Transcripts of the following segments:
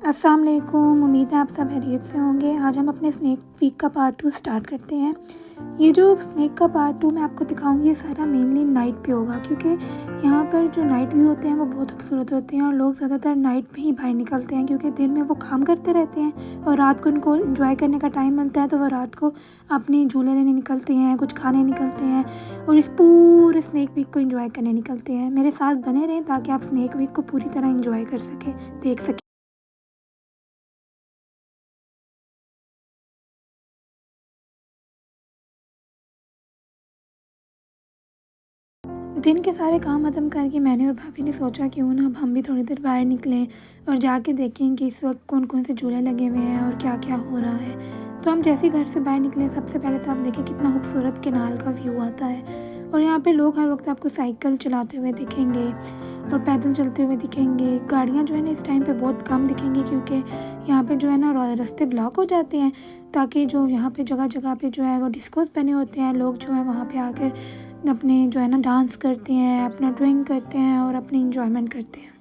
अस्सलाम वालेकुम। उम्मीद है आप सब खैरियत से होंगे। आज हम अपने स्नैक वीक का पार्ट 2 स्टार्ट करते हैं। ये जो स्नैक का पार्ट 2 मैं आपको दिखाऊंगी ये सारा मेनली नाइट पे होगा, क्योंकि यहाँ पर जो नाइट व्यू होते हैं वो बहुत खूबसूरत होते हैं और लोग ज़्यादातर नाइट में ही बाहर निकलते हैं, क्योंकि दिन में वो काम करते रहते हैं और रात को उनको एंजॉय करने का टाइम मिलता है, तो वो रात को अपने झूले लेने निकलते हैं, कुछ खाने निकलते हैं और इस पूरे स्नैक वीक को एंजॉय करने निकलते हैं। मेरे साथ बने रहें ताकि आप स्नैक वीक को पूरी तरह एंजॉय कर सकें, देख सकें। दिन के सारे काम ख़त्म करके मैंने और भाभी ने सोचा क्यों ना अब हम भी थोड़ी देर बाहर निकलें और जाके देखें कि इस वक्त कौन कौन से झूले लगे हुए हैं और क्या क्या हो रहा है। तो हम जैसे ही घर से बाहर निकले, सबसे पहले तो आप देखें कितना खूबसूरत कैनाल का व्यू आता है और यहाँ पे लोग हर वक्त आपको साइकिल चलाते हुए दिखेंगे और पैदल चलते हुए दिखेंगे। गाड़ियाँ जो है ना इस टाइम पे बहुत कम दिखेंगी, क्योंकि यहाँ पे जो है ना रास्ते ब्लॉक हो जाते हैं, ताकि जो यहाँ पे जगह जगह पे जो है वो डिस्कोस बने होते हैं। लोग जो है वहाँ पे आकर अपने जो है ना डांस करते हैं, अपना ड्राइंग करते हैं और अपनी इंजॉयमेंट करते हैं।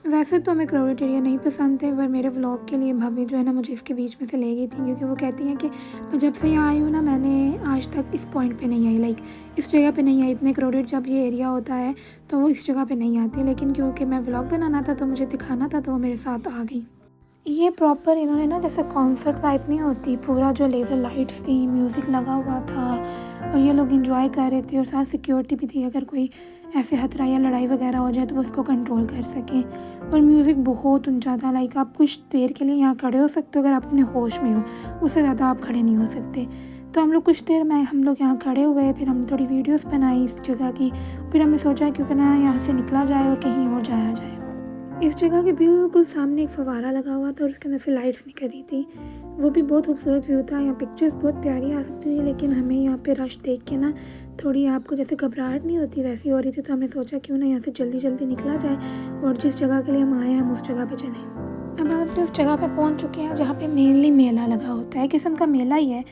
वैसे तो हमें क्राउडेड एरिया नहीं पसंद थे, पर मेरे व्लॉग के लिए भाभी जो है ना मुझे इसके बीच में से ले गई थी, क्योंकि वो कहती हैं कि मैं जब से यहाँ आई हूँ ना मैंने आज तक इस पॉइंट पे नहीं आई, लाइक इस जगह पे नहीं आई। इतने क्राउडेड जब ये एरिया होता है तो वो इस जगह पे नहीं आती, लेकिन क्योंकि मैं व्लॉग बनाना था तो मुझे दिखाना था, तो वो मेरे साथ आ गई। ये प्रॉपर इन्होंने ना जैसे कॉन्सर्ट टाइप नहीं होती, पूरा जो लेज़र लाइट्स थी, म्यूज़िक लगा हुआ था और ये लोग एंजॉय कर रहे थे और साथ सिक्योरिटी भी थी, अगर कोई ऐसे खतरा या लड़ाई वगैरह हो जाए तो वो उसको कंट्रोल कर सकें। और म्यूज़िक बहुत ऊंचा था, लाइक आप कुछ देर के लिए यहाँ खड़े हो सकते हो अगर आप अपने होश में हो, उससे ज़्यादा आप खड़े नहीं हो सकते। तो हम लोग कुछ देर में हम लोग यहाँ खड़े हुए, फिर हमने थोड़ी वीडियोस बनाई इस जगह की। फिर हमने सोचा क्योंकि ना यहाँ से निकला जाए और कहीं और जाया जाए। इस जगह के बिल्कुल सामने एक फव्वारा लगा हुआ था और उसके अंदर से लाइट्स निकल रही थी। वो भी बहुत खूबसूरत व्यू था। यहाँ पिक्चर्स बहुत प्यारी आ सकती थी, लेकिन हमें यहाँ पे रश देख के ना थोड़ी आपको जैसे घबराहट नहीं होती वैसी हो रही थी। तो हमने सोचा क्यों ना यहाँ से जल्दी जल्दी निकला जाए और जिस जगह के लिए हम आए हैं हम उस जगह पे चलें। अब आप उस जगह पे पहुँच चुके हैं जहाँ पे मेनली मेला लगा होता है, किस्म का मेला ही है।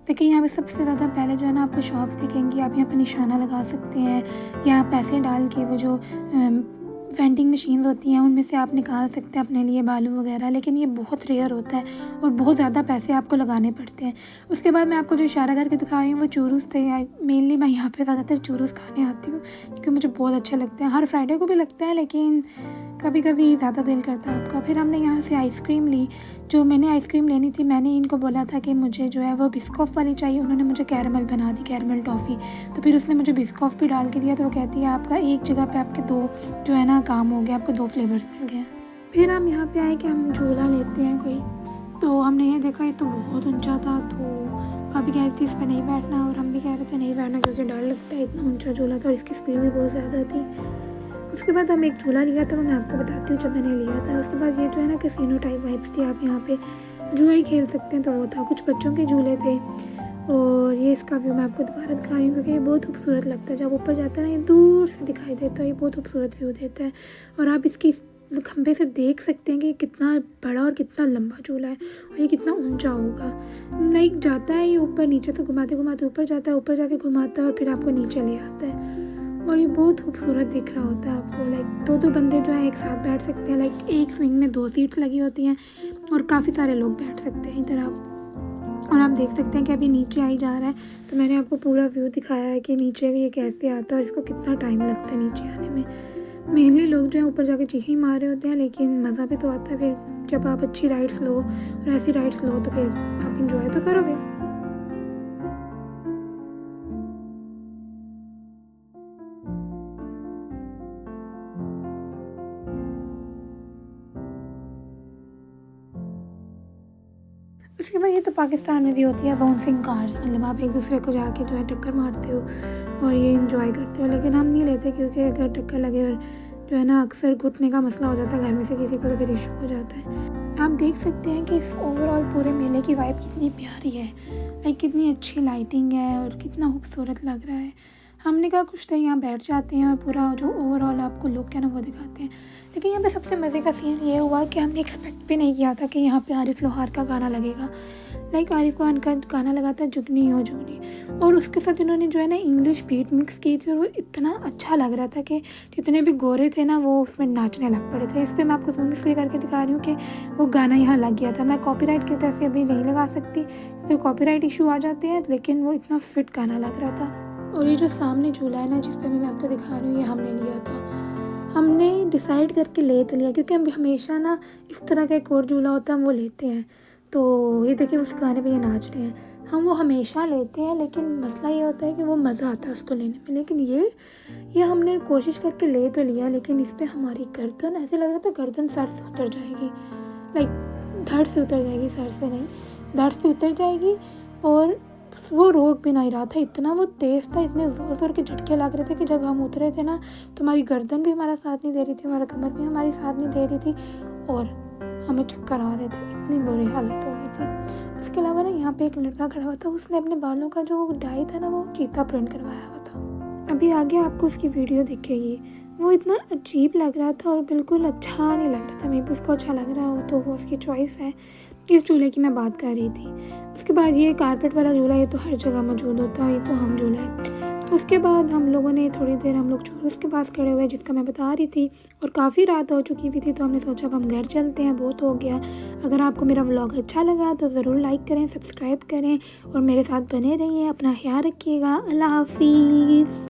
देखिए यहाँ पे सबसे ज़्यादा पहले जो है ना आपको शॉप्स दिखेंगी, आप यहाँ पे निशाना लगा सकते हैं या पैसे डाल के वो जो वेंडिंग मशीन्स होती हैं उनमें से आप निकाल सकते हैं अपने लिए बालू वगैरह, लेकिन ये बहुत रेयर होता है और बहुत ज़्यादा पैसे आपको लगाने पड़ते हैं। उसके बाद मैं आपको जो इशारा करके दिखा रही हूँ वो चूरूस थे। मेनली मैं यहाँ पे ज़्यादातर चूरूस खाने आती हूँ, क्योंकि मुझे बहुत अच्छे लगते हैं। हर फ्राइडे को भी लगता है, लेकिन कभी कभी ज़्यादा दिल करता है आपका। फिर हमने यहाँ से आइसक्रीम ली। जो मैंने आइसक्रीम लेनी थी, मैंने इनको बोला था कि मुझे जो है वो बिस्कॉफ वाली चाहिए, उन्होंने मुझे कैरमल बना दी, कैरमल टॉफ़ी। तो फिर उसने मुझे बिस्कॉफ भी डाल के दिया, तो वो कहती है आपका एक जगह पे आपके दो जो है ना काम हो गया, आपको 2 फ्लेवर्स मिल गए। फिर हम यहाँ पे आए कि हम झूला लेते हैं कोई, तो हमने ये देखा ये तो बहुत ऊंचा था, तो भाभी कह रही थी इस पर नहीं बैठना और हम भी कह रहे थे नहीं बैठना, क्योंकि डर लगता है, इतना ऊंचा झूला था और इसकी स्पीड भी बहुत ज़्यादा थी। उसके बाद हम एक झूला लिया था, वो मैं आपको बताती हूँ जब मैंने लिया था। उसके बाद ये जो है ना कैसीनो टाइप वाइब्स थी, आप यहाँ पे जुआ ही खेल सकते हैं, तो वो था। कुछ बच्चों के झूले थे और ये इसका व्यू मैं आपको दोबारा दिखा रही हूँ, क्योंकि ये बहुत खूबसूरत लगता है। जब ऊपर जाता है ना ये दूर से दिखाई देता है, ये बहुत खूबसूरत व्यू देता है और आप इसकी खंभे से देख सकते हैं कि कितना बड़ा और कितना लंबा झूला है और ये कितना ऊंचा होगा। लाइक जाता है ये ऊपर, नीचे से घुमाते घुमाते ऊपर जाता है, ऊपर जाके घुमाता है और फिर आपको नीचे ले आता है और ये बहुत खूबसूरत दिख रहा होता है आपको। लाइक दो बंदे जो है एक साथ बैठ सकते हैं, लाइक एक स्विंग में 2 सीट्स लगी होती हैं और काफ़ी सारे लोग बैठ सकते हैं इधर आप। और आप देख सकते हैं कि अभी नीचे आई जा रहा है, तो मैंने आपको पूरा व्यू दिखाया है कि नीचे भी ये कैसे आता है और इसको कितना टाइम लगता है नीचे आने में। मेनली लोग जो है ऊपर जाके चीखें मार रहे होते हैं, लेकिन मज़ा भी तो आता है फिर जब आप अच्छी राइड्स लो और ऐसी राइड्स लो तो फिर आप इंजॉय तो करोगे। उसके बाद ये तो पाकिस्तान में भी होती है बाउंसिंग कार्स, मतलब आप एक दूसरे को जाके जो है टक्कर मारते हो और ये इंजॉय करते हो, लेकिन हम नहीं लेते, क्योंकि अगर टक्कर लगे और जो है ना अक्सर घुटने का मसला हो जाता है घर में से किसी को, तो फिर इशू हो जाता है। आप देख सकते हैं कि इस ओवरऑल पूरे मेले की वाइब कितनी प्यारी है, लाइक कितनी अच्छी लाइटिंग है और कितना खूबसूरत लग रहा है। हमने कहा कुछ तो यहाँ बैठ जाते हैं और पूरा जो ओवरऑल आपको लुक है ना वो दिखाते हैं। लेकिन यहाँ पे सबसे मज़े का सीन ये हुआ कि हमने एक्सपेक्ट भी नहीं किया था कि यहाँ पे आरिफ लोहार का गाना लगेगा। लाइक आरिफ खान का गाना लगा था जुगनी हो जुगनी, और उसके साथ इन्होंने जो है ना इंग्लिश बीट मिक्स की थी और वो इतना अच्छा लग रहा था कि जितने भी गोरे थे ना वो उसमें नाचने लग पड़े थे। इस पर मैं आपको ज़ूम इसलिए करके दिखा रही हूँ कि वो गाना यहाँ लग गया था। मैं कॉपीराइट की वजह से अभी नहीं लगा सकती क्योंकि कॉपीराइट इशू आ जाते हैं, लेकिन वो इतना फिट गाना लग रहा था। और ये जो सामने झूला है ना जिस पर मैं आपको दिखा रही हूँ, ये हमने लिया था। हमने डिसाइड करके ले तो लिया क्योंकि हम हमेशा ना इस तरह का एक और झूला होता है हम वो लेते हैं। तो ये देखिए उस गाने पे ये नाच रहे हैं, हम वो हमेशा लेते हैं, लेकिन मसला ये होता है कि वो मज़ा आता है उसको लेने में। लेकिन ये हमने कोशिश करके ले तो लिया, लेकिन इस पर हमारी गर्दन ऐसे लग रहा था गर्दन सर से उतर जाएगी, लाइक धड़ से उतर जाएगी, सर से नहीं धड़ से उतर जाएगी। और वो रोक भी नहीं रहा था, इतना वो तेज़ था, इतने ज़ोर ज़ोर के झटके लग रहे थे कि जब हम उतरे थे ना तो हमारी गर्दन भी हमारा साथ नहीं दे रही थी, हमारा कमर भी हमारी साथ नहीं दे रही थी और हमें चक्कर आ रहे थे, इतनी बुरी हालत हो गई थी। उसके अलावा ना यहाँ पे एक लड़का खड़ा हुआ था, उसने अपने बालों का जो डाई था ना वो चीता प्रिंट करवाया हुआ था। अभी आगे आपको उसकी वीडियो दिखेगी। वो इतना अजीब लग रहा था और बिल्कुल अच्छा नहीं लग रहा था। मे भी उसको अच्छा लग रहा हो तो वो उसकी चॉइस है। इस झूले की मैं बात कर रही थी। उसके बाद ये कारपेट वाला झूला, ये तो हर जगह मौजूद होता है, ये तो हम झूला है। उसके बाद हम लोगों ने थोड़ी देर हम लोग जुलूस के पास खड़े हुए जिसका मैं बता रही थी, और काफ़ी रात हो चुकी भी थी तो हमने सोचा अब हम घर चलते हैं, बहुत हो गया। अगर आपको मेरा व्लॉग अच्छा लगा तो ज़रूर लाइक करें, सब्सक्राइब करें और मेरे साथ बने रहिए। अपना ख्याल रखिएगा। अल्लाह हाफिज़।